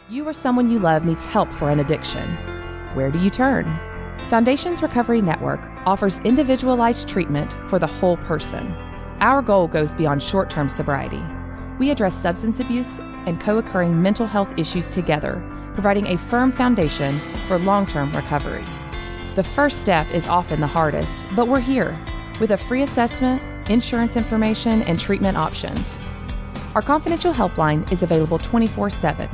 You or someone you love needs help for an addiction. Where do you turn? Foundations Recovery Network offers individualized treatment for the whole person. Our goal goes beyond short-term sobriety. We address substance abuse and co-occurring mental health issues together, providing a firm foundation for long-term recovery. The first step is often the hardest, but we're here with a free assessment, insurance information, and treatment options. Our confidential helpline is available 24/7,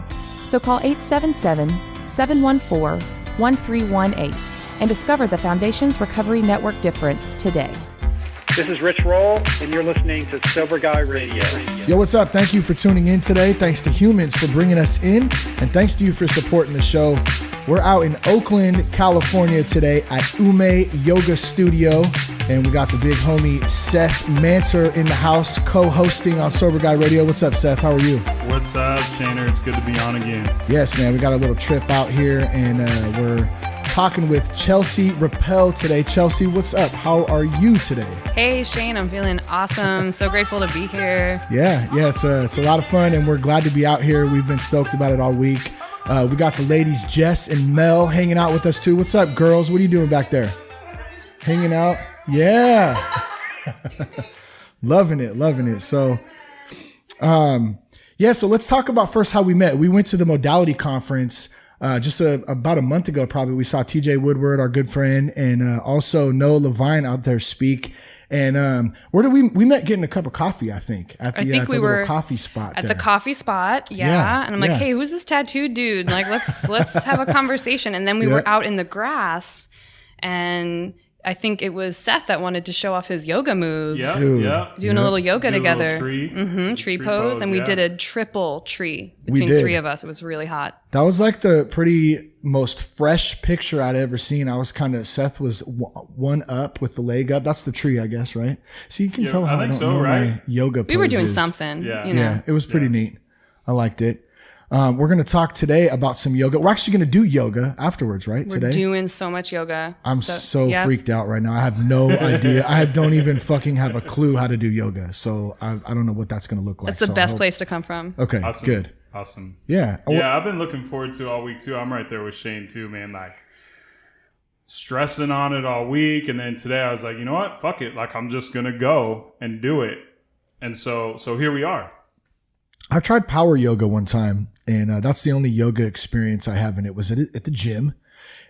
so call 877-714-1318 and discover the Foundations Recovery Network difference today. This is Rich Roll, and you're listening to Sober Guy Radio. Yo, what's up? Thank you for tuning in today. Thanks to Humans for bringing us in, and thanks to you for supporting the show. We're out in Oakland, California today at Ume Yoga Studio, and we got the big homie Seth Manter in the house, co-hosting on Sober Guy Radio. What's up, Seth? How are you? What's up, Shaner? It's good to be on again. Yes, man. We got a little trip out here, and we're talking with Chelsea Rappel today. Chelsea, what's up? How are you today? Hey, Shane. I'm feeling awesome. So grateful to be here. Yeah. It's a lot of fun, and we're glad to be out here. We've been stoked about it all week. We got the ladies, Jess and Mel, hanging out with us too. What's up, girls? What are you doing back there? Hanging out? Yeah. Loving it. So, so let's talk about first how we met. We went to the modality conference just about a month ago, probably. We saw TJ Woodward, our good friend, and also Noah Levine out there speak. And where did we met getting a cup of coffee, I think, at the little coffee spot. At the coffee spot, yeah. And I'm like, hey, who's this tattooed dude? Like, let's have a conversation. And then we were out in the grass, and I think it was Seth that wanted to show off his yoga moves. Doing a little yoga together. Tree pose. And we did a triple tree between three of us. It was really hot. That was like the pretty most fresh picture I'd ever seen. Seth was one up with the leg up. That's the tree, I guess, right? So you can tell how I don't know my yoga poses. We were doing something. Yeah, it was pretty neat. I liked it. We're going to talk today about some yoga. We're actually going to do yoga afterwards, right? We're doing so much yoga. I'm so freaked out right now. I have no idea. I don't even fucking have a clue how to do yoga. So I don't know what that's going to look like. That's the best place to come from. Okay, awesome. Good. Awesome. Yeah. I've been looking forward to it all week too. I'm right there with Shane too, man. Like stressing on it all week. And then today I was like, you know what? Fuck it. Like I'm just going to go and do it. And so here we are. I tried power yoga one time, and that's the only yoga experience I have, and it was at the gym,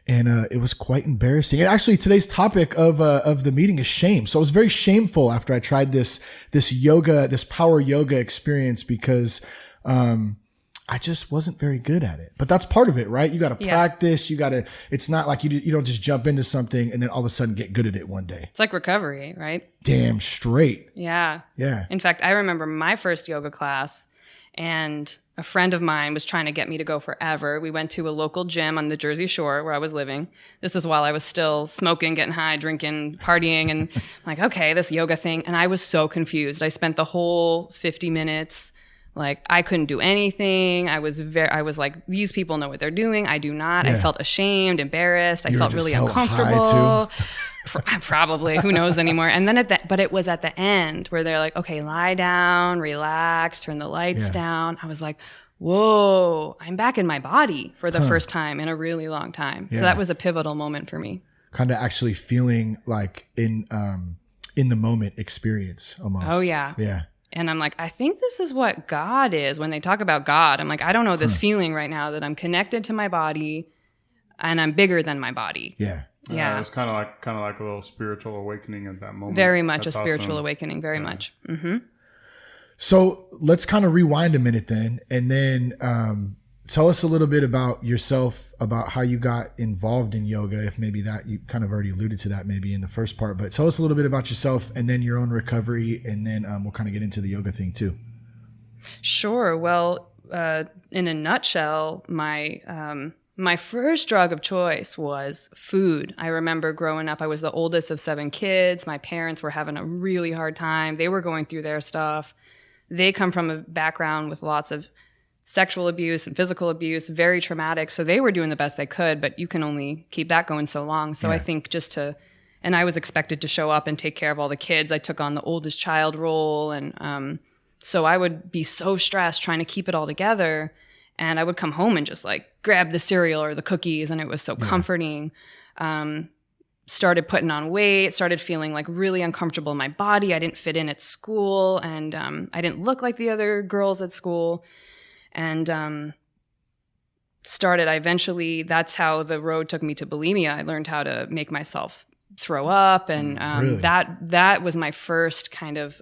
and it was quite embarrassing. And actually, today's topic of the meeting is shame. So it was very shameful after I tried this power yoga experience because I just wasn't very good at it. But that's part of it, right? You got to practice. It's not like you don't just jump into something and then all of a sudden get good at it one day. It's like recovery, right? Damn straight. Yeah. Yeah. In fact, I remember my first yoga class, and a friend of mine was trying to get me to go forever. We went to a local gym on the Jersey Shore where I was living. This was while I was still smoking, getting high, drinking, partying, and I'm like, okay, this yoga thing. And I was so confused. I spent the whole 50 minutes, like, I couldn't do anything. I was like, these people know what they're doing. I do not. Yeah. I felt ashamed, embarrassed. I felt really uncomfortable. Probably, who knows anymore. And then but it was at the end where they're like, okay, lie down, relax, turn the lights down. I was like, whoa, I'm back in my body for the first time in a really long time. So that was a pivotal moment for me. Kind of actually feeling like in the moment experience almost. Oh yeah. Yeah. And I'm like, I think this is what God is. When they talk about God, I'm like, I don't know this feeling right now that I'm connected to my body and I'm bigger than my body. Yeah. Yeah, it was kind of like a little spiritual awakening at that moment. Very much That's a spiritual awakening. Very much. Mm-hmm. So let's kind of rewind a minute then, and then tell us a little bit about yourself, about how you got involved in yoga. If maybe that you kind of already alluded to that maybe in the first part, but tell us a little bit about yourself, and then your own recovery, and then we'll kind of get into the yoga thing too. Sure. Well, in a nutshell, my first drug of choice was food. I remember growing up, I was the oldest of 7 kids. My parents were having a really hard time. They were going through their stuff. They come from a background with lots of sexual abuse and physical abuse, very traumatic. So they were doing the best they could, but you can only keep that going so long. So I think and I was expected to show up and take care of all the kids. I took on the oldest child role. And so I would be so stressed trying to keep it all together. And I would come home and just like grab the cereal or the cookies, and it was so comforting. Started putting on weight, started feeling like really uncomfortable in my body. I didn't fit in at school, and I didn't look like the other girls at school. And that's how the road took me to bulimia. I learned how to make myself throw up, and Really? that was my first kind of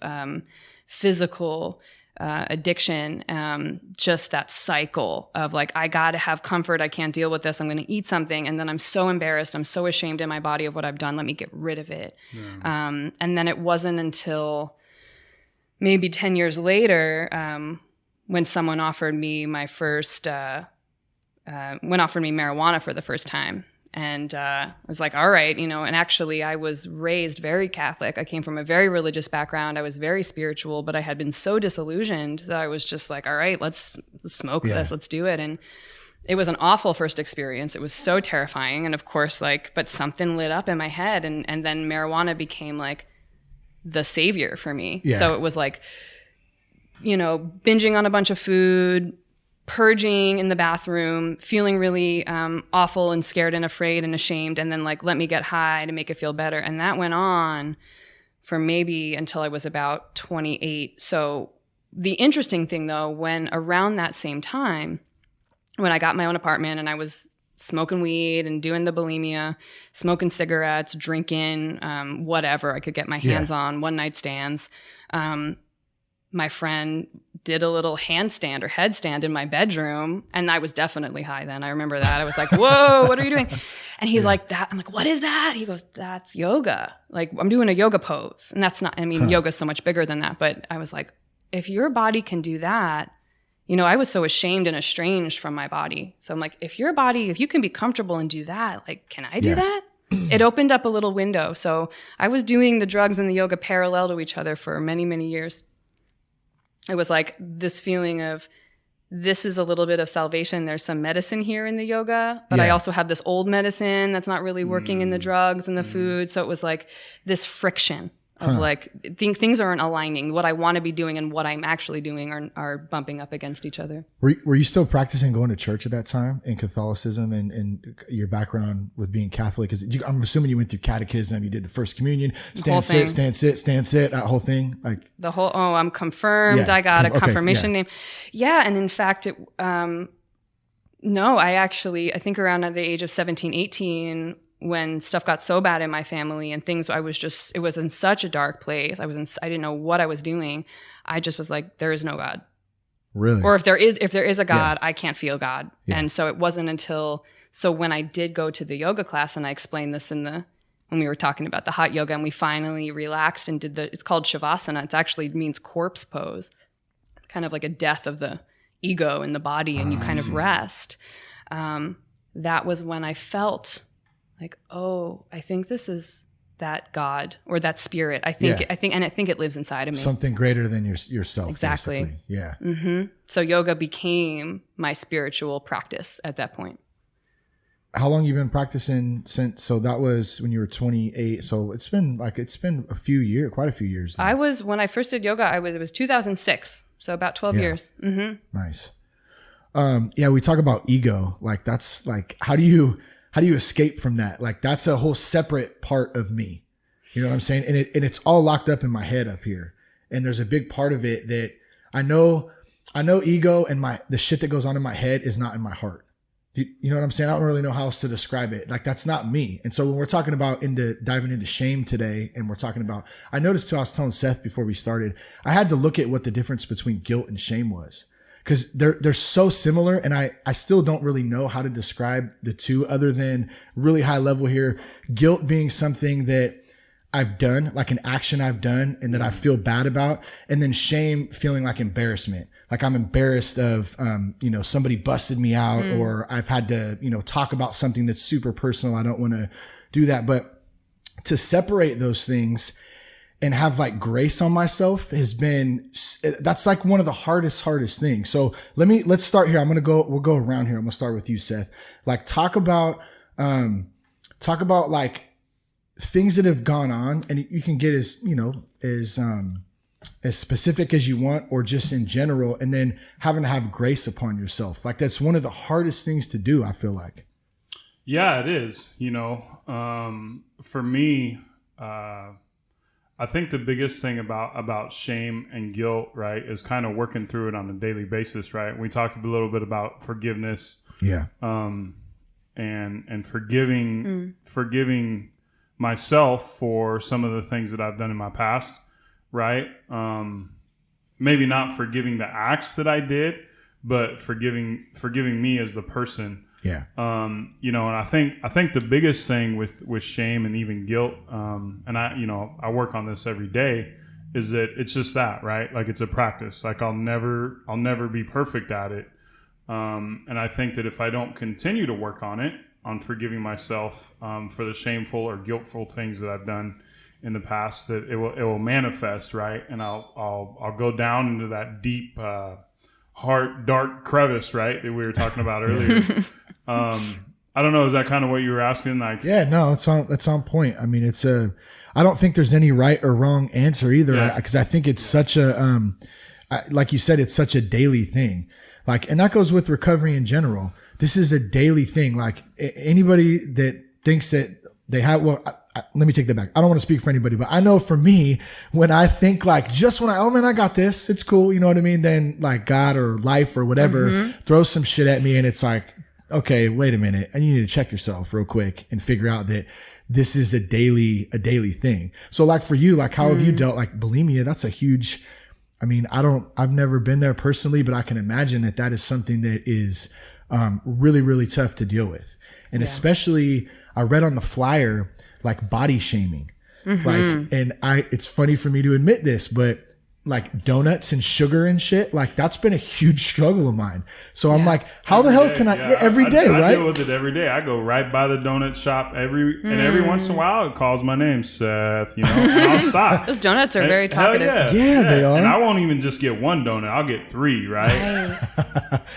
physical addiction. Just that cycle of like, I got to have comfort. I can't deal with this. I'm going to eat something. And then I'm so embarrassed. I'm so ashamed in my body of what I've done. Let me get rid of it. Yeah. And then it wasn't until maybe 10 years later, when someone offered me marijuana for the first time. And I was like, all right, and actually I was raised very Catholic. I came from a very religious background. I was very spiritual, but I had been so disillusioned that I was just like, all right, let's smoke this, let's do it. And it was an awful first experience. It was so terrifying. And of course, but something lit up in my head, and then marijuana became like the savior for me. Yeah. So it was like, binging on a bunch of food, purging in the bathroom, feeling really awful and scared and afraid and ashamed, and then like, let me get high to make it feel better. And that went on for maybe until I was about 28. So the interesting thing though, when around that same time, when I got my own apartment and I was smoking weed and doing the bulimia, smoking cigarettes, drinking, whatever I could get my hands on, one night stands, my friend did a little handstand or headstand in my bedroom, and I was definitely high then. I remember that. I was like, whoa, what are you doing? And he's like, that. I'm like, what is that? He goes, that's yoga. Like, I'm doing a yoga pose. And that's not, yoga's so much bigger than that. But I was like, if your body can do that, I was so ashamed and estranged from my body. So I'm like, if you can be comfortable and do that, like, can I do that? It opened up a little window. So I was doing the drugs and the yoga parallel to each other for many, many years. It was like this feeling of, this is a little bit of salvation. There's some medicine here in the yoga, but I also have this old medicine that's not really working in the drugs and the food. So it was like this friction of like, things aren't aligning. What I want to be doing and what I'm actually doing are bumping up against each other. Were you still practicing going to church at that time in Catholicism and your background with being Catholic? Because I'm assuming you went through catechism, you did the first communion, stand, sit, that whole thing. Like the whole, I'm confirmed. I got a confirmation name. Yeah. And in fact, no, I think around at the age of 17, 18, when stuff got so bad in my family and things, it was in such a dark place. I didn't know what I was doing. I just was like, there is no God. Really? Or if there is a God, I can't feel God. Yeah. And so it wasn't until, when I did go to the yoga class, and I explained this when we were talking about the hot yoga, and we finally relaxed and did it's called Shavasana. It actually means corpse pose, kind of like a death of the ego in the body, and you kind of rest. That was when I felt like, oh, I think this is that God or that spirit. I think it lives inside of me. Something greater than yourself. Exactly. Basically. Yeah. Mm-hmm. So yoga became my spiritual practice at that point. How long you been practicing since? So that was when you were 28. So it's been quite a few years. Then. When I first did yoga, it was 2006. So about 12 years. Mm-hmm. Nice. We talk about ego. Like that's like, how do you escape from that? Like that's a whole separate part of me. You know what I'm saying? And it's all locked up in my head up here. And there's a big part of it that I know ego and the shit that goes on in my head is not in my heart. You know what I'm saying? I don't really know how else to describe it. Like that's not me. And so when we're talking about diving into shame today, and we're talking about, I noticed too, I was telling Seth before we started, I had to look at what the difference between guilt and shame was. Because they're so similar, and I still don't really know how to describe the two other than really high level here. Guilt being something that I've done, like an action I've done and that I feel bad about. And then shame feeling like embarrassment. Like I'm embarrassed of, somebody busted me out or I've had to, talk about something that's super personal. I don't want to do that. But to separate those things and have like grace on myself that's like one of the hardest things. So let's start here. We'll go around here. I'm gonna start with you, Seth. Like talk about like things that have gone on, and you can get as as specific as you want or just in general, and then having to have grace upon yourself. Like that's one of the hardest things to do, I feel like. Yeah, it is. For me, I think the biggest thing about shame and guilt, right, is kind of working through it on a daily basis, right? We talked a little bit about forgiveness. Yeah. And forgiving myself for some of the things that I've done in my past, right? Maybe not forgiving the acts that I did, but forgiving me as the person. Yeah. And I think the biggest thing with shame and even guilt, and I work on this every day, is that it's just that, right? Like it's a practice. Like I'll never be perfect at it. And I think that if I don't continue to work on forgiving myself, for the shameful or guiltful things that I've done in the past, that it will manifest, right? And I'll go down into that deep, heart, dark crevice, right, that we were talking about earlier. I don't know. Is that kind of what you were asking? Like, yeah, no, it's on point. I mean, I don't think there's any right or wrong answer either, because I think it's such a, like you said, it's such a daily thing. Like, and that goes with recovery in general. This is a daily thing. Like anybody that thinks that they have, let me take that back. I don't want to speak for anybody, but I know for me, when I think like oh man, I got this, it's cool. You know what I mean? Then like God or life or whatever throws some shit at me, and it's like, okay, wait a minute. And you need to check yourself real quick and figure out that this is a daily thing. So like for you, like how have you dealt like bulimia? That's a huge, I mean, I've never been there personally, but I can imagine that is something that is really, really tough to deal with. And especially I read on the flyer, like body shaming, like, and it's funny for me to admit this, but like donuts and sugar and shit, like that's been a huge struggle of mine. So I'm like, how the hell can I every day, right? I deal with it every day. I go right by the donut shop and every once in a while it calls my name, Seth, and I'll stop. Those donuts are very talkative. Yeah, they are. And I won't even just get one donut. I'll get 3, right?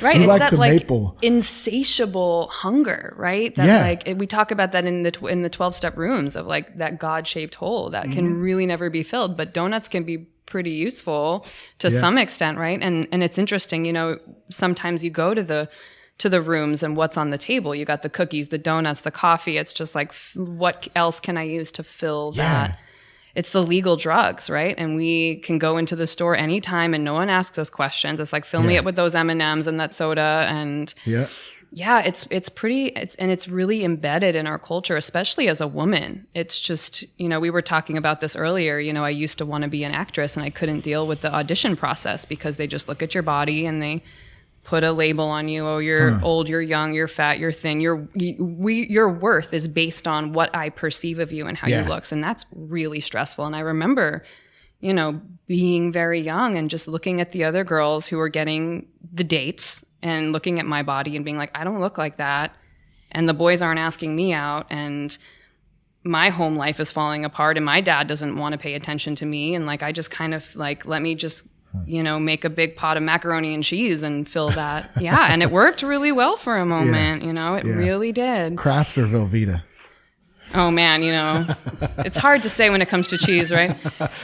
Right. You it's like that the like maple. Insatiable hunger, right? That like we talk about that in the 12-step rooms of like that God-shaped hole that can really never be filled. But donuts can be pretty useful to some extent, right? And it's interesting, sometimes you go to the rooms and what's on the table. You got the cookies, the donuts, the coffee. It's just like, what else can I use to fill that? It's the legal drugs, right? And we can go into the store anytime and no one asks us questions. It's like, fill me up with those M&Ms and that soda. And it's really embedded in our culture, especially as a woman. It's just, we were talking about this earlier. I used to want to be an actress and I couldn't deal with the audition process because they just look at your body and they put a label on you. Oh, you're old, you're young, you're fat, you're thin. Your worth is based on what I perceive of you and how you look. And that's really stressful. And I remember, being very young and just looking at the other girls who were getting the dates and looking at my body and being like, I don't look like that. And the boys aren't asking me out. And my home life is falling apart and my dad doesn't want to pay attention to me. And like, I just kind of like, let me just, make a big pot of macaroni and cheese and fill that. Yeah. And it worked really well for a moment, it really did. Kraft or Velveeta? Oh man, it's hard to say when it comes to cheese, right?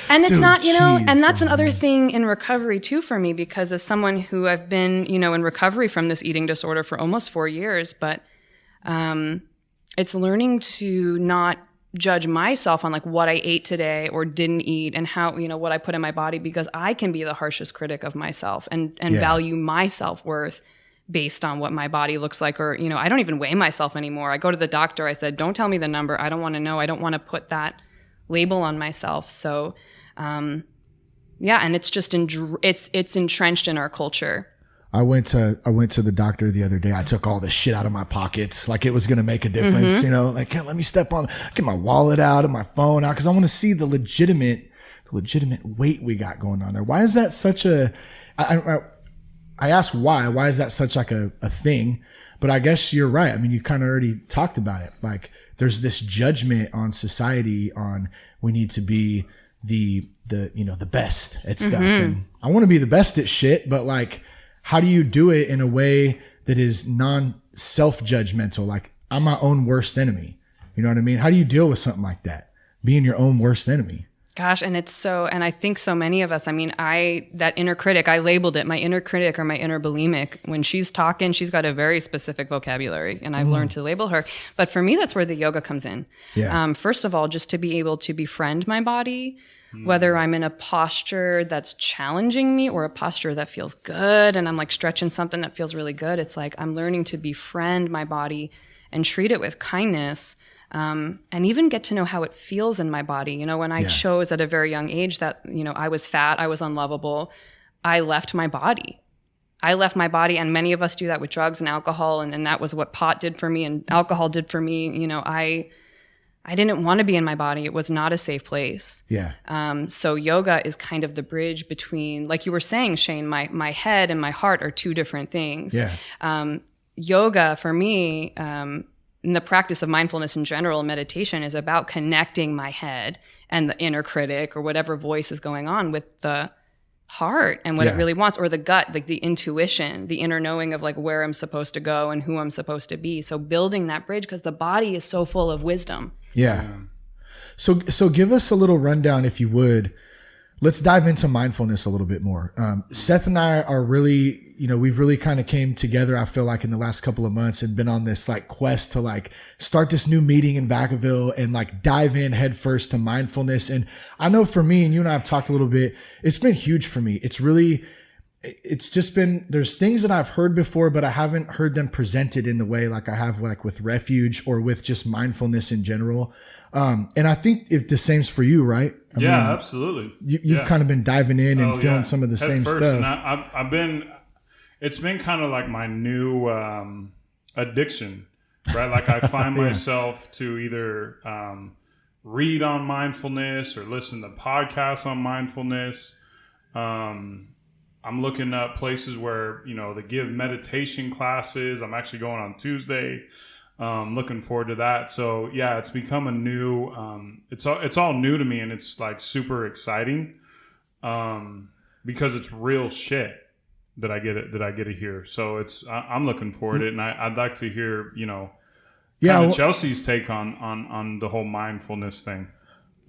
And it's not, cheese, and that's another thing in recovery too for me, because as someone who I've been, in recovery from this eating disorder for almost 4 years, but it's learning to not judge myself on like what I ate today or didn't eat and how, what I put in my body, because I can be the harshest critic of myself and value my self-worth based on what my body looks like. Or, I don't even weigh myself anymore. I go to the doctor. I said, don't tell me the number. I don't want to know. I don't want to put that label on myself. So, and it's just, it's entrenched in our culture. I went to the doctor the other day. I took all the shit out of my pockets. Like it was going to make a difference, like, let me get my wallet out and my phone out. Cause I want to see the legitimate weight we got going on there. Why is that such I ask why is that such like a thing? But I guess you're right. I mean, you kind of already talked about it. Like there's this judgment on society on we need to be the best at stuff. And I want to be the best at shit, but like, how do you do it in a way that is non-self-judgmental? Like I'm my own worst enemy. You know what I mean? How do you deal with something like that? Being your own worst enemy? Gosh, and I think so many of us, I mean, that inner critic, I labeled it my inner critic or my inner bulimic. When she's talking, she's got a very specific vocabulary, and I've learned to label her. But for me, that's where the yoga comes in. Yeah. First of all, just to be able to befriend my body, whether I'm in a posture that's challenging me or a posture that feels good, and I'm like stretching something that feels really good. It's like I'm learning to befriend my body and treat it with kindness. And even get to know how it feels in my body. You know, when I chose at a very young age that, you know, I was fat, I was unlovable, I left my body. And many of us do that with drugs and alcohol. And that was what pot did for me and alcohol did for me. You know, I didn't want to be in my body. It was not a safe place. Yeah. So yoga is kind of the bridge between, like you were saying, Shane, my head and my heart are two different things. Yeah. Yoga for me, and the practice of mindfulness in general, meditation, is about connecting my head and the inner critic or whatever voice is going on with the heart and what it really wants, or the gut, like the intuition, the inner knowing of like where I'm supposed to go and who I'm supposed to be. So building that bridge, because the body is so full of wisdom. Yeah. So give us a little rundown, if you would. Let's dive into mindfulness a little bit more. Seth and I are really, you know, we've really kind of came together, I feel like, in the last couple of months and been on this like quest to like start this new meeting in Vacaville and like dive in head first to mindfulness. And I know for me, and you and I have talked a little bit, it's been huge for me. It's just been, there's things that I've heard before, but I haven't heard them presented in the way like I have like with Refuge or with just mindfulness in general. And I think if the same's for you, right? I mean, absolutely. You've kind of been diving in and feeling some of the same first. stuff. And it's been kind of like my new addiction, right? Like I find myself to either read on mindfulness or listen to podcasts on mindfulness. I'm looking up places where, you know, they give meditation classes. I'm actually going on Tuesday. Looking forward to that. So yeah, it's become a new, it's all new to me, and it's like super exciting, because it's real shit that I get to hear. So I'm looking forward to it. And I'd like to hear, you know, Chelsea's take on the whole mindfulness thing.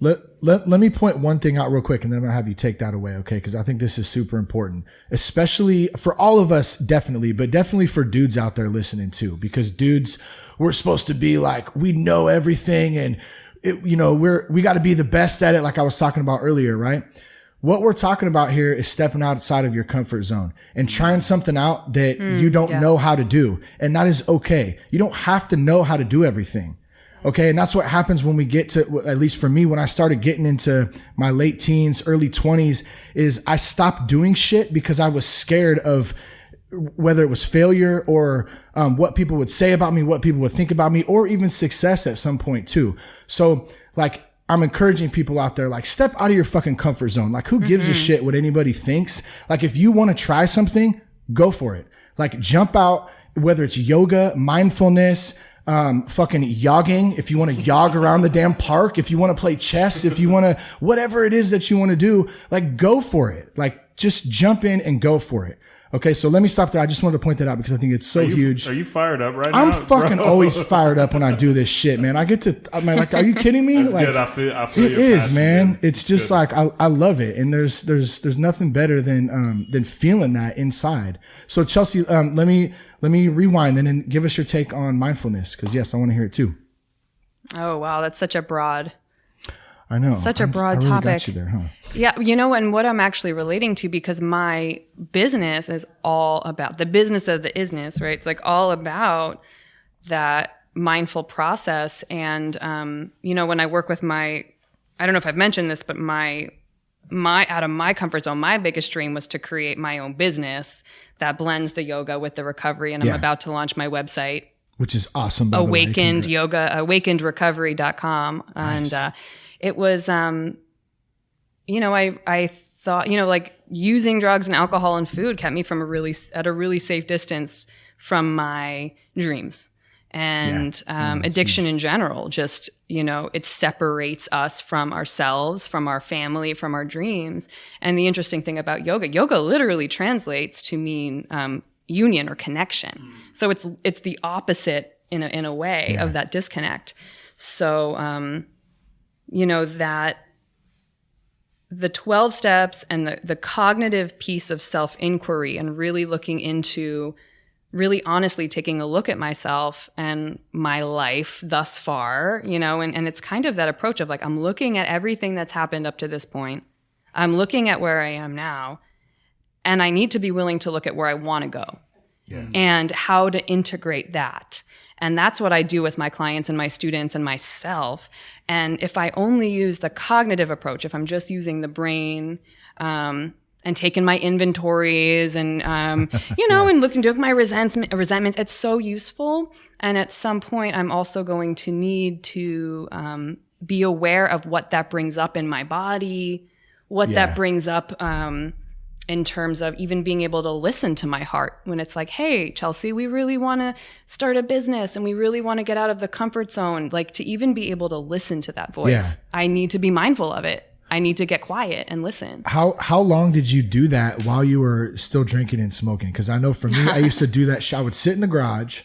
Let me point one thing out real quick, and then I'm gonna have you take that away, okay? Because I think this is super important, especially for all of us, definitely, but definitely for dudes out there listening too. Because dudes, we're supposed to be like, we know everything, and we got to be the best at it, like I was talking about earlier, right? What we're talking about here is stepping outside of your comfort zone and trying something out that you don't know how to do, and that is okay. You don't have to know how to do everything. Okay. And that's what happens when we get to, at least for me, when I started getting into my late teens, early 20s, is I stopped doing shit because I was scared of whether it was failure or what people would say about me, what people would think about me, or even success at some point too. So like, I'm encouraging people out there, like, step out of your fucking comfort zone. Like, who gives a shit what anybody thinks? Like, if you want to try something, go for it. Like, jump out, whether it's yoga, mindfulness, fucking yogging, if you want to yog around the damn park, if you want to play chess, if you want to, whatever it is that you want to do, like, go for it. Like, just jump in and go for it. Okay, so let me stop there. I just wanted to point that out because I think it's so huge. Are you fired up right now? I'm fucking always fired up when I do this shit, man. I get to, I'm like, are you kidding me? That's like, good. I feel it is, man. Good. It's just good. Like, I love it. And there's nothing better than feeling that inside. So Chelsea, let me rewind and then give us your take on mindfulness. Cause yes, I want to hear it too. Oh, wow. That's such a broad, I know. Such a broad really topic. Got you there, huh? Yeah, you know, and what I'm actually relating to, because my business is all about the business of the isness, right? It's like all about that mindful process. And, you know, when I work with I don't know if I've mentioned this, but my out of my comfort zone, my biggest dream was to create my own business that blends the yoga with the recovery. And I'm about to launch my website, which is awesome. Awakened Yoga, awakenedrecovery.com. Nice. And, it was, you know, I thought, you know, like using drugs and alcohol and food kept me from at a really safe distance from my dreams. And addiction in general, just, you know, it separates us from ourselves, from our family, from our dreams. And the interesting thing about yoga literally translates to mean union or connection. So it's the opposite in a way of that disconnect. So, you know, that the 12 steps and the cognitive piece of self-inquiry and really looking into, really honestly taking a look at myself and my life thus far, you know, and it's kind of that approach of like, I'm looking at everything that's happened up to this point. I'm looking at where I am now, and I need to be willing to look at where I want to go and how to integrate that. And that's what I do with my clients and my students and myself. And if I only use the cognitive approach, if I'm just using the brain, and taking my inventories and, you know, and looking to my resentments, it's so useful. And at some point, I'm also going to need to be aware of what that brings up in my body, what that brings up in terms of even being able to listen to my heart when it's like, hey, Chelsea, we really want to start a business and we really want to get out of the comfort zone. Like, to even be able to listen to that voice, I need to be mindful of it. I need to get quiet and listen. How long did you do that while you were still drinking and smoking? Because I know for me, I used to do that. I would sit in the garage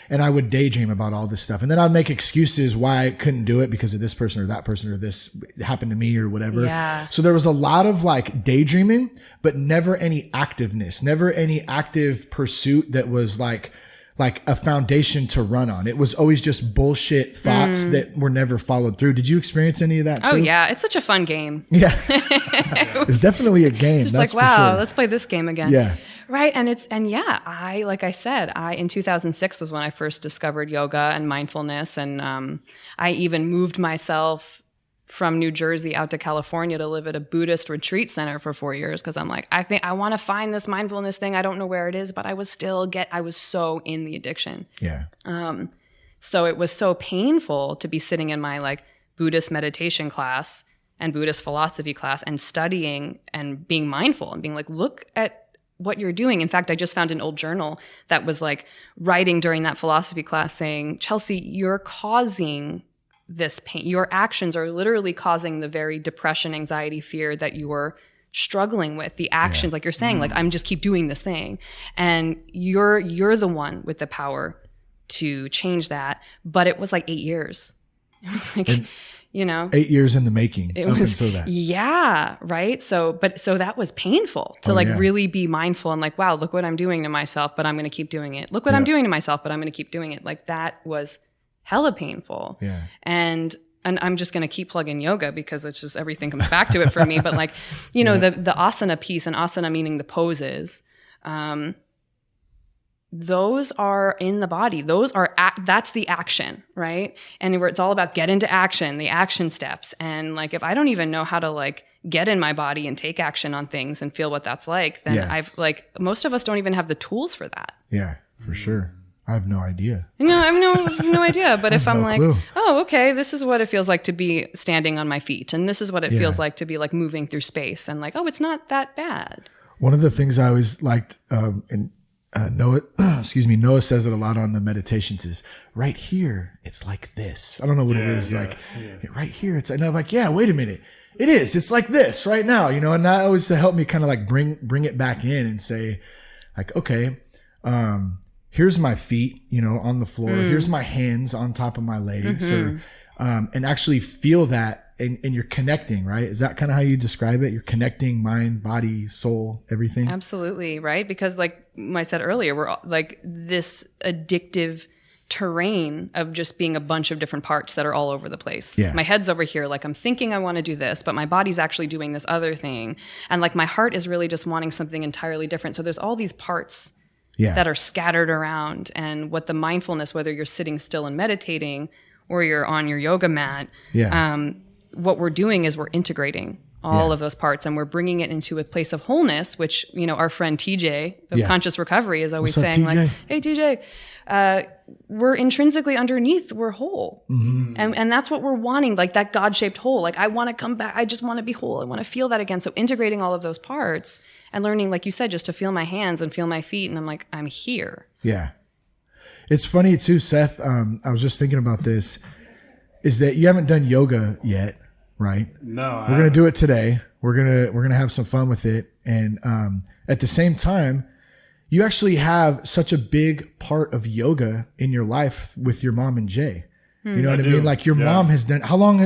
and I would daydream about all this stuff. And then I'd make excuses why I couldn't do it because of this person or that person or this happened to me or whatever. Yeah. So there was a lot of like daydreaming, but never any activeness, never any active pursuit that was like a foundation to run on. It was always just bullshit thoughts that were never followed through. Did you experience any of that too? Oh yeah. It's such a fun game. Yeah. It's definitely a game. Just that's like, wow, for sure. let's play this game again. Yeah. Right. Like I said, in 2006 was when I first discovered yoga and mindfulness. And I even moved myself from New Jersey out to California to live at a Buddhist retreat center for 4 years. Cause I'm like, I think I want to find this mindfulness thing. I don't know where it is, but I was so in the addiction. Yeah. So it was so painful to be sitting in my like Buddhist meditation class and Buddhist philosophy class and studying and being mindful and being like, look at what you're doing. In fact, I just found an old journal that was like writing during that philosophy class saying, Chelsea, you're causing this pain. Your actions are literally causing the very depression, anxiety, fear that you are struggling with. The actions, like you're saying, like I'm just keep doing this thing. And you're the one with the power to change that. But it was like 8 years. It was like, you know, 8 years in the making. It was, until that. Yeah. Right. So that was painful to really be mindful and like, wow, look what I'm doing to myself, but I'm going to keep doing it. Look what I'm doing to myself, but I'm going to keep doing it. Like that was hella painful. Yeah. And I'm just going to keep plugging yoga because it's just everything comes back to it for me. But like, you know, the asana piece, and asana meaning the poses, those are in the body. That's the action, right? And where it's all about get into action, the action steps. And like, if I don't even know how to like get in my body and take action on things and feel what that's like, then I've like, most of us don't even have the tools for that. Yeah, for sure. I have no idea. No, I have no idea. But if I'm like, clue. oh, okay, this is what it feels like to be standing on my feet. And this is what it feels like to be like moving through space. And like, oh, it's not that bad. One of the things I always liked, Noah says it a lot on the meditations is right here, it's like this. I don't know what it is. Right here, it's, and I'm like, yeah, wait a minute. It is. It's like this right now, you know, and that always to help me kind of like bring it back in and say like, okay, here's my feet, you know, on the floor. Here's my hands on top of my legs, or and actually feel that, and you're connecting, right? Is that kind of how you describe it? You're connecting mind, body, soul, everything. Absolutely, right? Because like I said earlier, we're like this addictive terrain of just being a bunch of different parts that are all over the place. Yeah. My head's over here, like I'm thinking I want to do this, but my body's actually doing this other thing, and like my heart is really just wanting something entirely different. So there's all these parts that are scattered around. And what the mindfulness, whether you're sitting still and meditating or you're on your yoga mat, what we're doing is we're integrating all of those parts, and we're bringing it into a place of wholeness, which, you know, our friend TJ of Conscious Recovery is always saying, like, hey, TJ, we're intrinsically underneath, we're whole. And that's what we're wanting, like that God-shaped whole. Like, I want to come back. I just want to be whole. I want to feel that again. So integrating all of those parts and learning, like you said, just to feel my hands and feel my feet. And I'm like, I'm here. Yeah. It's funny too, Seth. I was just thinking about this, is that you haven't done yoga yet, right? No. We're going to do it today. We're going to have some fun with it. And at the same time, you actually have such a big part of yoga in your life with your mom and Jay. You know what I mean? Like your mom has done, how long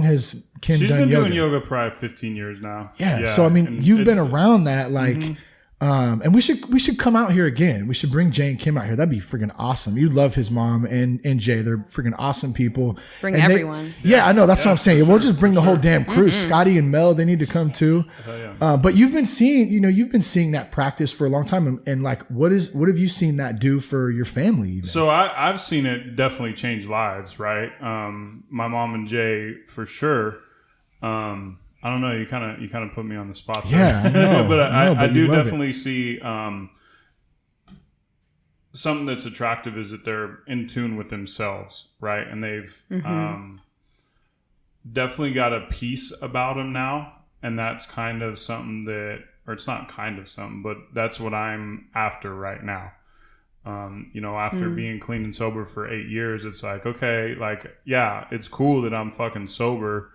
has Kim She's done been yoga? doing yoga probably 15 years now. Yeah. So, I mean, you've been around that, like, and we should come out here again. We should bring Jay and Kim out here. That'd be freaking awesome. You love his mom and Jay. They're freaking awesome people. Bring everyone. Yeah, I know. That's what I'm saying. We'll just bring the whole damn crew. Scotty and Mel, they need to come too. But you've been seeing that practice for a long time. And like, what have you seen that do for your family? Even? So I've seen it definitely change lives, right? My mom and Jay, for sure. I don't know. You kind of put me on the spot there. Yeah, I know. but I do definitely see something that's attractive is that they're in tune with themselves, right? And they've definitely got a peace about them now, and that's kind of something that, or it's not kind of something, but that's what I'm after right now. After being clean and sober for 8 years, it's like, okay, like, yeah, it's cool that I'm fucking sober.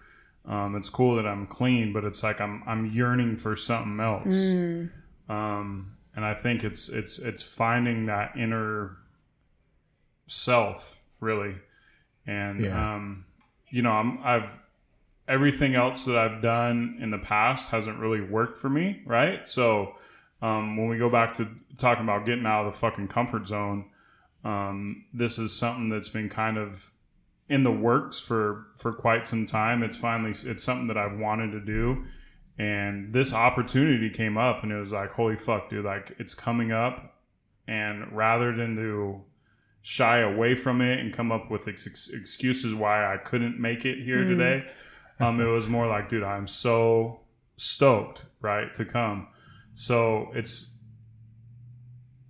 It's cool that I'm clean, but it's like I'm yearning for something else. And I think it's finding that inner self, really. And I've everything else that I've done in the past hasn't really worked for me, right? So when we go back to talking about getting out of the fucking comfort zone, this is something that's been kind of in the works for quite some time. It's something that I've wanted to do, and this opportunity came up, and it was like, holy fuck, dude, like, it's coming up, and rather than to shy away from it and come up with excuses why I couldn't make it here today, it was more like, dude, I'm so stoked, right, to come. So it's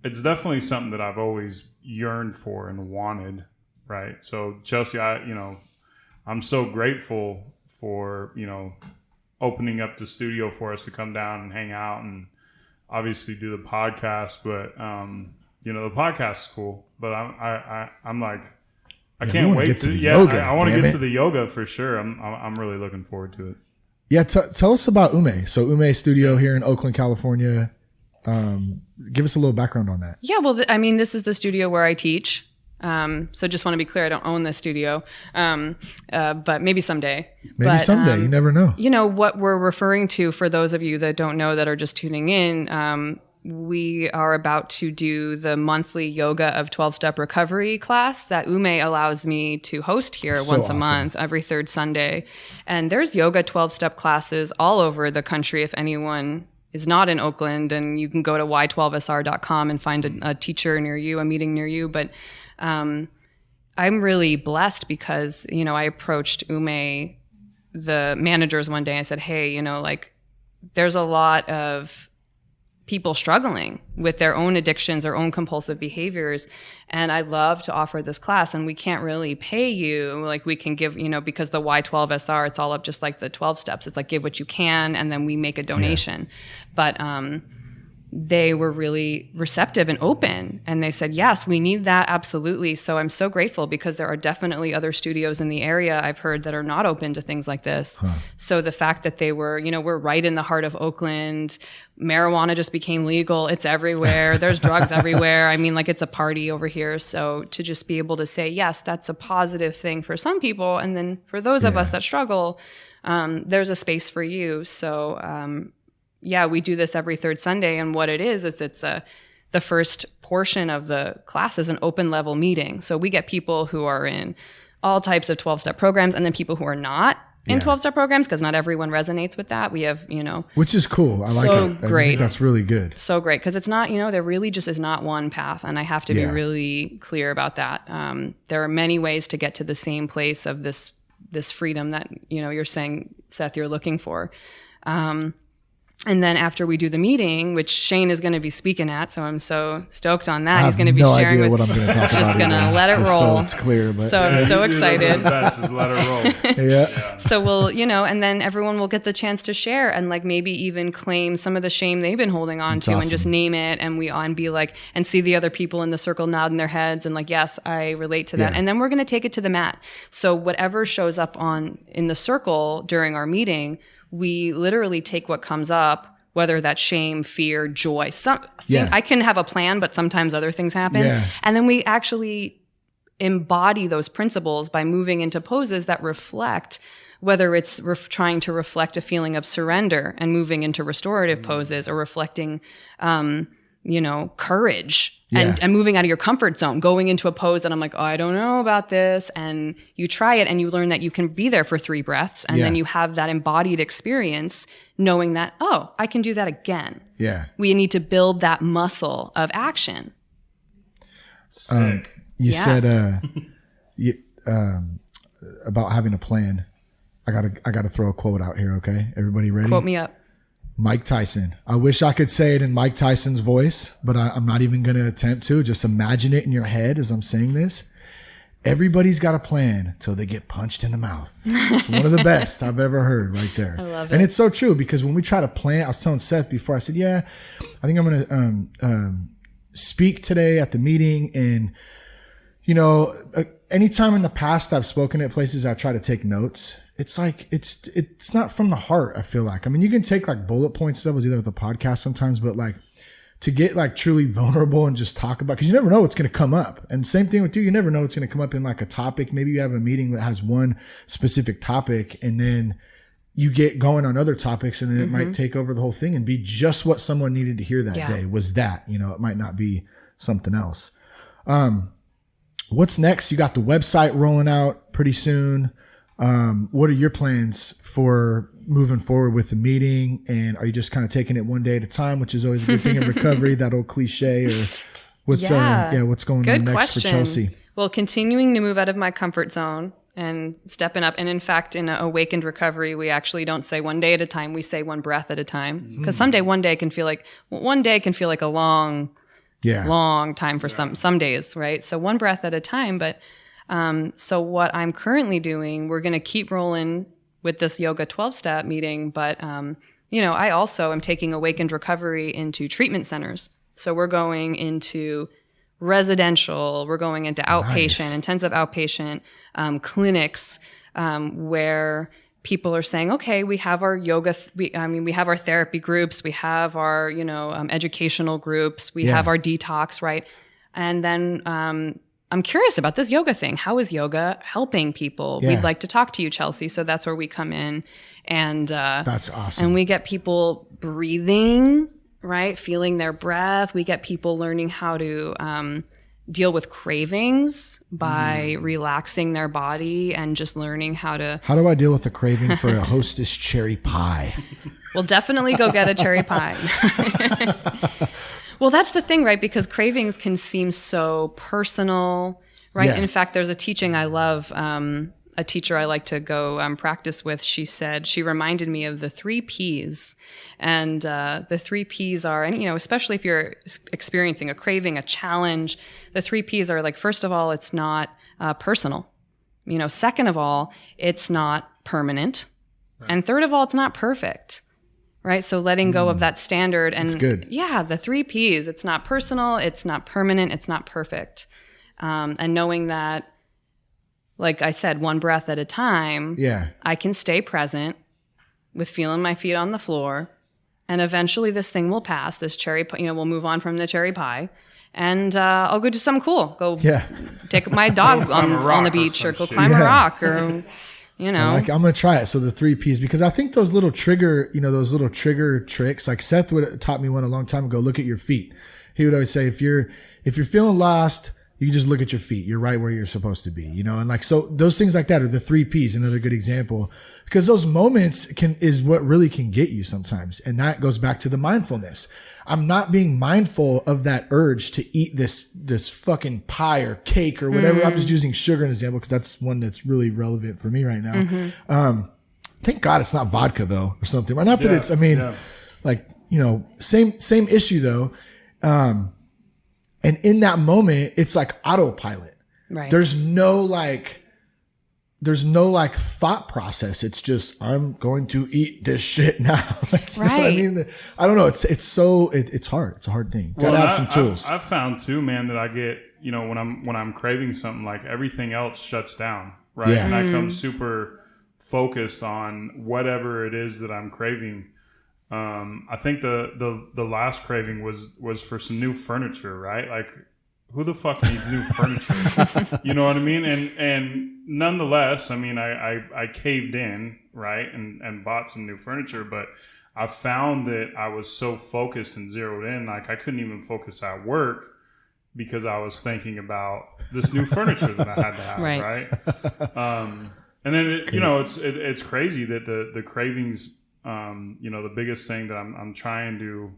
definitely something that I've always yearned for and wanted. Right. So Chelsea, I'm so grateful for, opening up the studio for us to come down and hang out and obviously do the podcast. But, the podcast is cool, but I'm like, I can't wait to, I want to get to the yoga for sure. I'm really looking forward to it. Yeah. Tell us about Ume. So Ume Studio here in Oakland, California. Give us a little background on that. Yeah. Well, this is the studio where I teach. So just want to be clear, I don't own this studio, but maybe someday. You never know. What we're referring to, for those of you that don't know that are just tuning in, we are about to do the monthly yoga of 12-step recovery class that Ume allows me to host here once a month, every third Sunday. And there's yoga 12-step classes all over the country if anyone is not in Oakland, and you can go to y12sr.com and find a teacher near you, a meeting near you. But I'm really blessed because, I approached Ume, the managers, one day. I said, hey, there's a lot of people struggling with their own addictions, their own compulsive behaviors. And I'd love to offer this class, and we can't really pay you. Like, we can give, because the Y12SR, it's all up just like the 12 steps. It's like, give what you can, and then we make a donation. But, they were really receptive and open, and they said, yes, we need that. Absolutely. So I'm so grateful, because there are definitely other studios in the area I've heard that are not open to things like this. So the fact that they were, we're right in the heart of Oakland. Marijuana just became legal. It's everywhere. There's drugs everywhere. It's a party over here. So to just be able to say, yes, that's a positive thing for some people. And then for those of us that struggle, there's a space for you. So, we do this every third Sunday, and what it is it's the first portion of the class is an open level meeting. So we get people who are in all types of 12-step programs, and then people who are not in 12-step programs, because not everyone resonates with that. We have, which is cool. I like it. Great. I think that's really good. So great, because it's not, there really just is not one path, and I have to be really clear about that. There are many ways to get to the same place of this freedom that you're saying, Seth, you're looking for. And then after we do the meeting, which Shane is going to be speaking at, so I'm so stoked on that. He's going to be sharing with. What I'm going to talk about. Just going to let it roll. So it's clear, but so I'm so excited. Just let it roll. Yeah. So we'll, and then everyone will get the chance to share and like maybe even claim some of the shame they've been holding on to, and just name it, and be like, and see the other people in the circle nodding their heads and like, yes, I relate to that. And then we're going to take it to the mat. So whatever shows up in the circle during our meeting, we literally take what comes up, whether that's shame, fear, joy. I can have a plan, but sometimes other things happen. Yeah. And then we actually embody those principles by moving into poses that reflect, whether it's trying to reflect a feeling of surrender and moving into restorative poses, or reflecting, courage and moving out of your comfort zone, going into a pose that I'm like, oh, I don't know about this. And you try it and you learn that you can be there for 3 breaths. And then you have that embodied experience knowing that, oh, I can do that again. Yeah. We need to build that muscle of action. Sick. You said about having a plan. I gotta throw a quote out here, okay? Everybody ready? Quote me up. Mike Tyson. I wish I could say it in Mike Tyson's voice, but I'm not even gonna attempt to. Just imagine it in your head as I'm saying this. Everybody's got a plan till they get punched in the mouth. It's one of the best I've ever heard right there. I love it. And it's so true, because when we try to plan, I was telling Seth before, I said, yeah, I think I'm gonna speak today at the meeting. And anytime in the past I've spoken at places, I try to take notes. It's like, it's not from the heart, I feel like. I mean, you can take like bullet points stuff. We'll do that with the podcast sometimes, but like to get like truly vulnerable and just talk about, because you never know what's going to come up. And same thing with you never know what's going to come up in like a topic. Maybe you have a meeting that has one specific topic, and then you get going on other topics, and then it might take over the whole thing and be just what someone needed to hear that day was that. It might not be something else. What's next? You got the website rolling out pretty soon. What are your plans for moving forward with the meeting? And are you just kind of taking it one day at a time, which is always a good thing in recovery, that old cliche? Or what's going on next for Chelsea? Well, continuing to move out of my comfort zone and stepping up. And in fact, in Awakened Recovery, we actually don't say one day at a time. We say one breath at a time. Because one day can feel like a long time for some days, right? So one breath at a time. But so what I'm currently doing, we're going to keep rolling with this yoga 12-step meeting. But, I also am taking Awakened Recovery into treatment centers. So we're going into residential, we're going into outpatient, intensive outpatient clinics, where people are saying, okay, we have our yoga, we have our therapy groups, we have our, educational groups, we have our detox, right? And then I'm curious about this yoga thing. How is yoga helping people? We'd like to talk to you, Chelsea. So that's where we come in. And that's awesome. And we get people breathing, right? Feeling their breath. We get people learning how to deal with cravings by relaxing their body and just learning how to... How do I deal with the craving for a Hostess cherry pie? Well, definitely go get a cherry pie. Well, that's the thing, right? Because cravings can seem so personal, right? Yeah. In fact, there's a teaching I love, a teacher I like to go practice with. She reminded me of the 3 Ps. And the 3 Ps are, and especially if you're experiencing a craving, a challenge, the 3 Ps are like, first of all, it's not personal. Second of all, it's not permanent. Right. And third of all, it's not perfect. Right. So letting go of that standard. And that's good. Yeah, the 3 Ps. It's not personal, it's not permanent, it's not perfect. And knowing that, like I said, one breath at a time, I can stay present with feeling my feet on the floor. And eventually this thing will pass. This cherry pie, we'll move on from the cherry pie. And I'll go do something cool. Go take my dog on the beach, or go climb a rock, or... I'm going to try it. So the 3 Ps, because I think those little trigger, tricks, like Seth would have taught me one a long time ago. Look at your feet. He would always say, if you're feeling lost, you just look at your feet. You're right where you're supposed to be, and like, so those things like that are the 3 Ps. Another good example, because those moments is what really can get you sometimes. And that goes back to the mindfulness. I'm not being mindful of that urge to eat this fucking pie or cake or whatever. I'm just using sugar as an example, because that's one that's really relevant for me right now. Thank God it's not vodka though, or something. Or not that it's, same issue though. And in that moment, it's like autopilot. Right. There's no thought process. It's just, I'm going to eat this shit now. Right. I don't know. It's hard. It's a hard thing. Gotta have some tools. I've found too, man, that I get, when I'm craving something, like everything else shuts down. Right. Yeah. And I come super focused on whatever it is that I'm craving. I think the last craving was for some new furniture, right? Like who the fuck needs new furniture? You know what I mean? And nonetheless, I mean, I caved in, right, and bought some new furniture, but I found that I was so focused and zeroed in, like I couldn't even focus at work because I was thinking about this new furniture that I had to have, right? And then it's crazy that the cravings, the biggest thing that I'm trying to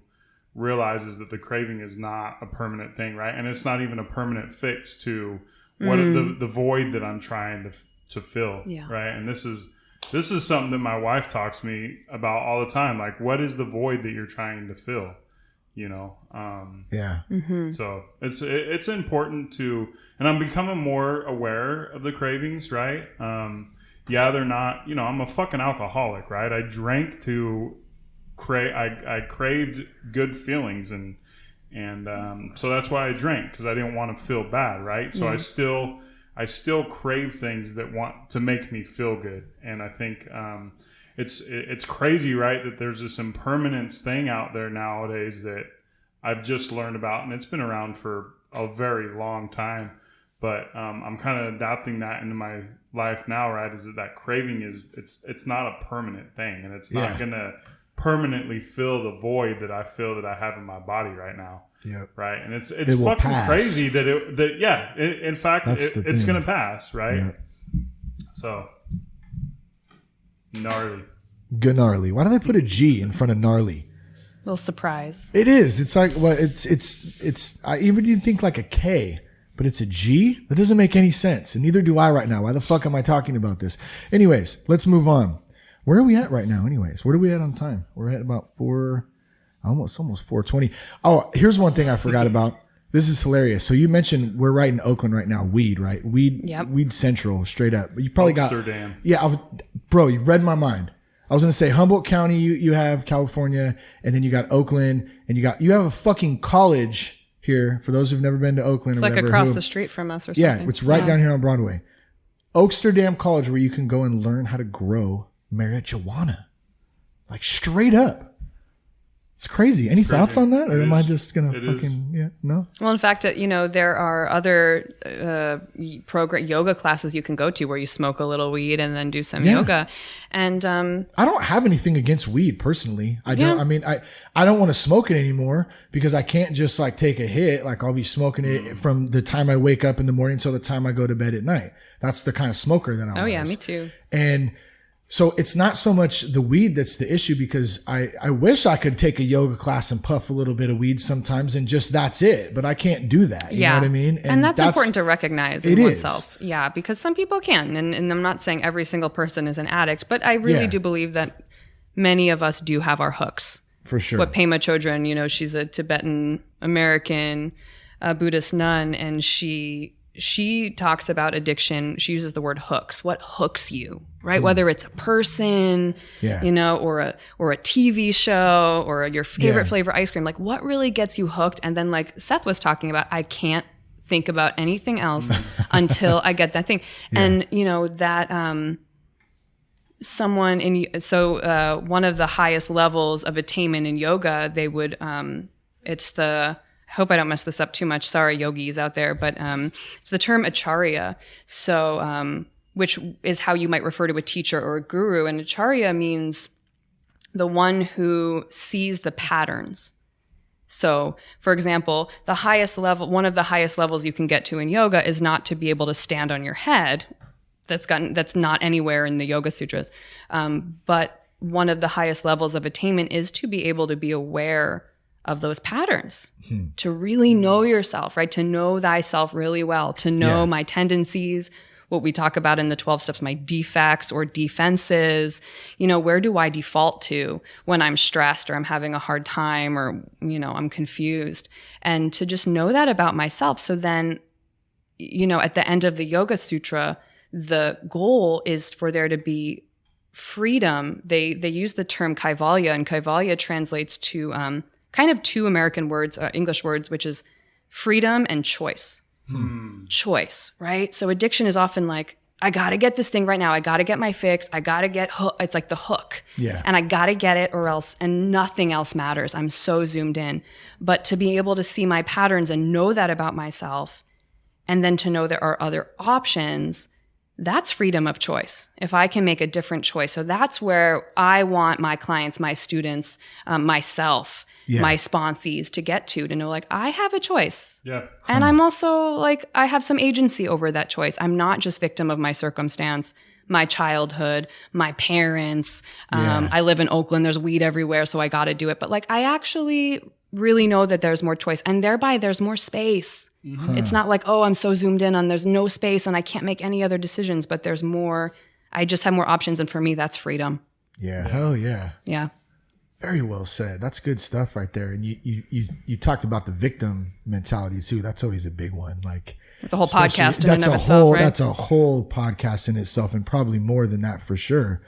realize is that the craving is not a permanent thing, right? And it's not even a permanent fix to what the void that I'm trying to fill, right? And this is something that my wife talks to me about all the time. Like, what is the void that you're trying to fill? You know? So it's important to, and I'm becoming more aware of the cravings, right? They're not, I'm a fucking alcoholic, right? I drank to I craved good feelings and so that's why I drank, because I didn't want to feel bad, right? So I still crave things that want to make me feel good. And I think it's crazy, right, that there's this impermanence thing out there nowadays that I've just learned about, and it's been around for a very long time. But I'm kind of adapting that into my life now, right? Is that craving it's not a permanent thing, and it's not gonna permanently fill the void that I feel that I have in my body right now. Yep. Right. And it's fucking crazy that in fact it's gonna pass, right? Yep. So gnarly. Gnarly. Why do they put a G in front of gnarly? Little surprise. It is. It's like it's I even didn't think like a K. But it's a G? That doesn't make any sense. And neither do I right now. Why the fuck am I talking about this? Anyways, let's move on. Where are we at right now anyways? Where are we at on time? We're at about almost 4:20. Oh, here's one thing I forgot about. This is hilarious. So you mentioned we're right in Oakland right now. Weed, right? Weed Central, straight up. You probably Amsterdam. Bro, you read my mind. I was going to say Humboldt County, you have California, and then you got Oakland, and you have a fucking college here, for those who've never been to Oakland, it's or like whatever, across the street from us or something. Yeah, it's right down here on Broadway. Oaksterdam College, where you can go and learn how to grow marijuana. Like straight up. It's crazy. Any thoughts on that? Or am I just going to fucking, no? Well, in fact, there are other yoga classes you can go to where you smoke a little weed and then do some yoga. And I don't have anything against weed personally. I don't. I mean, I don't want to smoke it anymore because I can't just like take a hit. Like I'll be smoking it from the time I wake up in the morning till the time I go to bed at night. That's the kind of smoker that I was. Oh yeah, me too. And so it's not so much the weed that's the issue, because I wish I could take a yoga class and puff a little bit of weed sometimes and just that's it. But I can't do that. You know what I mean? And that's important to recognize in oneself. Yeah, because some people can. And I'm not saying every single person is an addict, but I really do believe that many of us do have our hooks. For sure. What Pema Chodron, she's a Tibetan American Buddhist nun, and she talks about addiction. She uses the word hooks. What hooks you, right? Whether it's a person, or a TV show, or your favorite flavor ice cream. Like, what really gets you hooked? And then, like Seth was talking about, I can't think about anything else until I get that thing. Yeah. And that one of the highest levels of attainment in yoga, they would I hope I don't mess this up too much. Sorry, yogis out there, but it's the term acharya. So, which is how you might refer to a teacher or a guru. And acharya means the one who sees the patterns. So, for example, one of the highest levels you can get to in yoga is not to be able to stand on your head. That's not anywhere in the Yoga Sutras. But one of the highest levels of attainment is to be able to be aware of those patterns, to really know yourself, right? To know thyself really well, to know my tendencies, what we talk about in the 12 steps, my defects or defenses, where do I default to when I'm stressed or I'm having a hard time or, I'm confused, and to just know that about myself. So then, at the end of the Yoga Sutra, the goal is for there to be freedom. They use the term kaivalya, and kaivalya translates to, kind of two American words, English words, which is freedom and choice. Choice, right? So addiction is often like, I got to get this thing right now. I got to get my fix. I got to get it's like the hook. Yeah. And I got to get it or else, and nothing else matters. I'm so zoomed in. But to be able to see my patterns and know that about myself, and then to know there are other options, that's freedom of choice. If I can make a different choice. So that's where I want my clients, my students, myself, my sponsees to get to know, like, I have a choice. Yeah. And I'm also like, I have some agency over that choice. I'm not just victim of my circumstance, my childhood, my parents. I live in Oakland. There's weed everywhere, so I got to do it. But like, I actually really know that there's more choice, and thereby there's more space. It's not like, oh, I'm so zoomed in on there's no space and I can't make any other decisions, but there's more. I just have more options. And for me, that's freedom. Yeah. Hell yeah. Yeah. Very well said. That's good stuff right there. And you talked about the victim mentality too. That's always a big one. Like, it's a whole podcast in and of itself, right? That's a whole podcast in itself, and probably more than that for sure.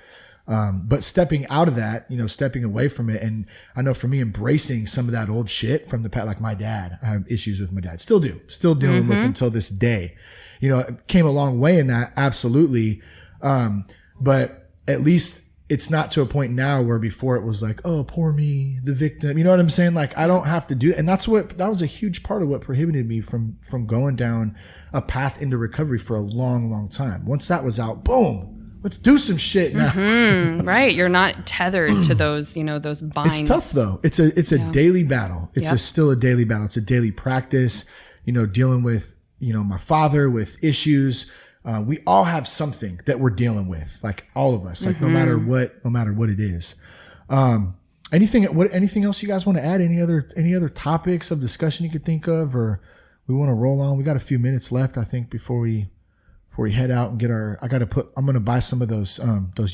But stepping out of that, stepping away from it. And I know for me, embracing some of that old shit from the past, like my dad, I have issues with my dad, still dealing with until this day. It came a long way in that. Absolutely. But at least it's not to a point now where before it was like, oh, poor me, the victim. You know what I'm saying? Like, I don't have to do it. And that was a huge part of what prohibited me from going down a path into recovery for a long, long time. Once that was out, boom, let's do some shit now. Right. You're not tethered to those, those binds. It's tough though. It's a daily battle. It's still a daily battle. It's a daily practice, dealing with, my father, with issues. We all have something that we're dealing with, like all of us, like no matter what it is. Anything else you guys want to add? Any other topics of discussion you could think of, or we want to roll on? We got a few minutes left, I think, before we head out and get I'm going to buy some of those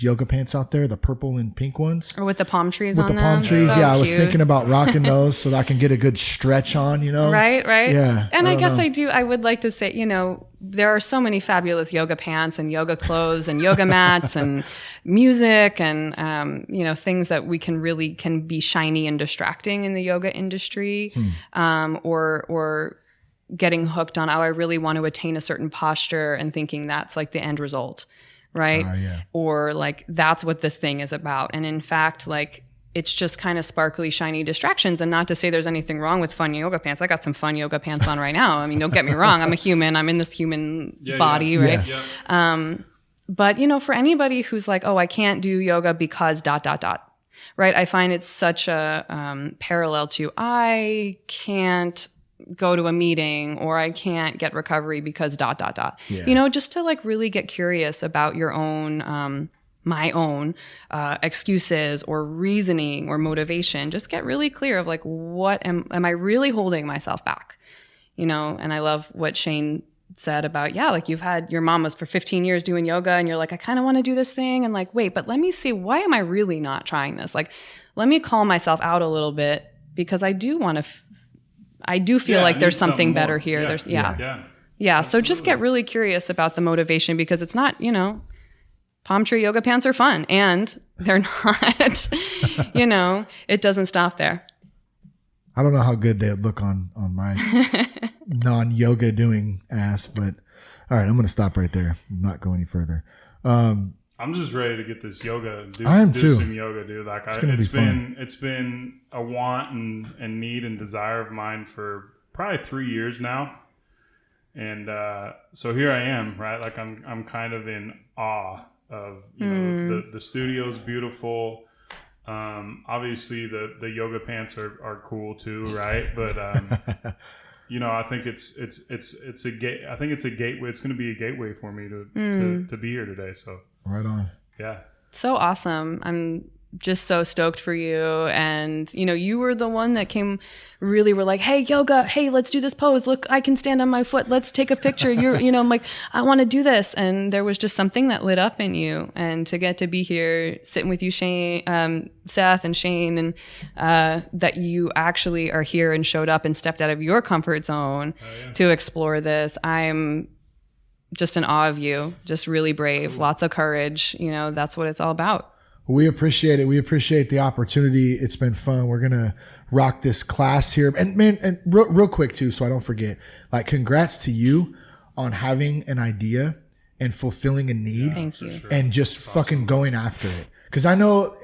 yoga pants out there, the purple and pink ones. Or with the palm trees on them. With the palm trees. So I was thinking about rocking those so that I can get a good stretch on, Right. Yeah. And I guess I would like to say, there are so many fabulous yoga pants and yoga clothes and yoga mats and music and, things that we can be shiny and distracting in the yoga industry. Or getting hooked on, I really want to attain a certain posture and thinking that's like the end result, right? Or like, that's what this thing is about. And in fact, like, it's just kind of sparkly, shiny distractions. And not to say there's anything wrong with fun yoga pants. I got some fun yoga pants on right now. I mean, don't get me wrong. I'm a human. I'm in this human body, right? Yeah. But, for anybody who's like, oh, I can't do yoga because ... right? I find it's such a parallel to, I can't go to a meeting, or I can't get recovery because ... Yeah. Just to like really get curious about your own, my own excuses or reasoning or motivation. Just get really clear of like, what am I really holding myself back? And I love what Shane said about, like, you've had your mom was for 15 years doing yoga, and you're like, I kind of want to do this thing, and like, wait, but let me see, why am I really not trying this? Like, let me call myself out a little bit, because I do want to I do feel like there's something better here. So just get really curious about the motivation, because it's not, palm tree yoga pants are fun, and they're not, it doesn't stop there. I don't know how good they look on my non-yoga doing ass, but all right, I'm going to stop right there. Not go any further. I'm just ready to get this yoga. I am too. Some yoga, dude. Like, it's been a want and need and desire of mine for probably 3 years now, and so here I am, right? Like, I'm kind of in awe of the studio's beautiful. Obviously the yoga pants are cool too, right? But I think it's a gate. I think it's a gateway. It's going to be a gateway for me to be here today. So. Right on. Yeah. So awesome. I'm just so stoked for you. And, you were the one that were like, hey, yoga, hey, let's do this pose. Look, I can stand on my foot. Let's take a picture. I'm like, I want to do this. And there was just something that lit up in you. And to get to be here, sitting with you, Shane, Seth and Shane, and that you actually are here and showed up and stepped out of your comfort zone to explore this. I'm just in awe of you, just really brave, lots of courage. That's what it's all about. We appreciate it. We appreciate the opportunity. It's been fun. We're going to rock this class here. And man, and real quick too, so I don't forget, like, congrats to you on having an idea and fulfilling a need. Thank you. Sure. And just fucking going after it. Because I know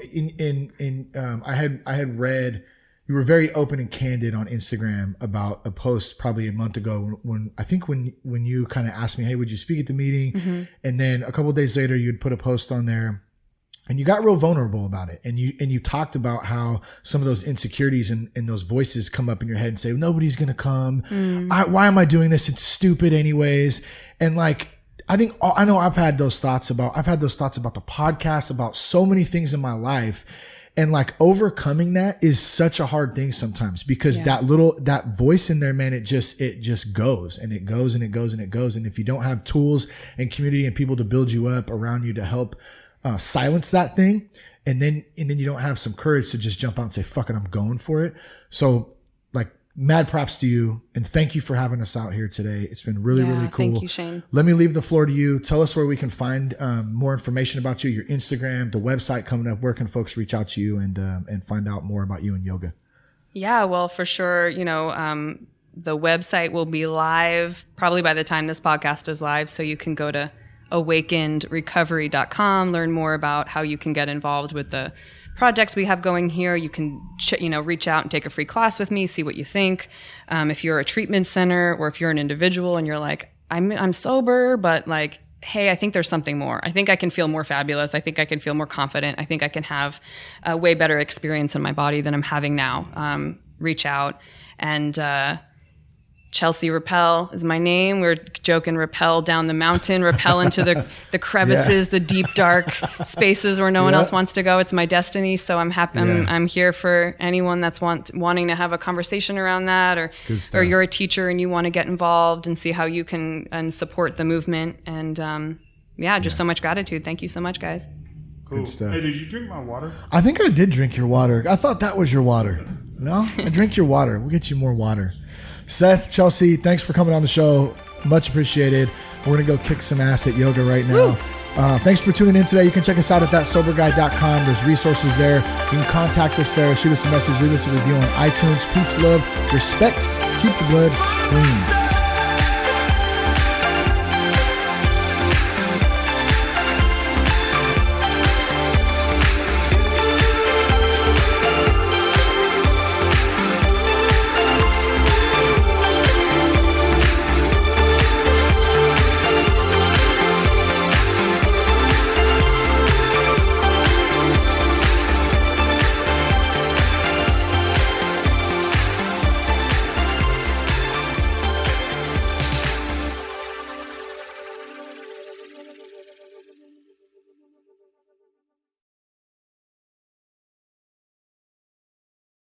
I had read you were very open and candid on Instagram about a post probably a month ago when you kind of asked me, hey, would you speak at the meeting? Mm-hmm. And then a couple of days later, you'd put a post on there and you got real vulnerable about it. And you talked about how some of those insecurities and those voices come up in your head and say, nobody's going to come. Why am I doing this? It's stupid anyways. And like, I know I've had those thoughts about the podcast, about so many things in my life. And like overcoming that is such a hard thing sometimes because that voice in there, man, it just goes and it goes and it goes and it goes. And if you don't have tools and community and people to build you up around you to help silence that thing, and then you don't have some courage to just jump out and say, fuck it, I'm going for it. So like mad props to you. And thank you for having us out here today. It's been really cool. Thank you, Shane. Let me leave the floor to you. Tell us where we can find more information about you, your Instagram, the website coming up. Where can folks reach out to you and find out more about you and yoga? Yeah, well, for sure. The website will be live probably by the time this podcast is live. So you can go to awakenedrecovery.com, learn more about how you can get involved with the projects we have going here. You can, reach out and take a free class with me, see what you think. If you're a treatment center or if you're an individual and you're like, I'm sober, but like, hey, I think there's something more. I think I can feel more fabulous. I think I can feel more confident. I think I can have a way better experience in my body than I'm having now. Reach out. And Chelsea Rappel is my name. We're joking, rappel down the mountain, rappel into the crevices, the deep, dark spaces where no one else wants to go. It's my destiny. So I'm happy. I'm here for anyone that's wanting to have a conversation around that, or you're a teacher and you want to get involved and see how you can and support the movement. And so much gratitude. Thank you so much, guys. Cool. Good stuff. Hey, did you drink my water? I think I did drink your water. I thought that was your water. No, I drink your water. We'll get you more water. Seth, Chelsea, thanks for coming on the show. Much appreciated. We're going to go kick some ass at yoga right now. Thanks for tuning in today. You can check us out at thatsoberguy.com. There's resources there. You can contact us there. Shoot us a message. Leave us a review on iTunes. Peace, love, respect. Keep the blood clean.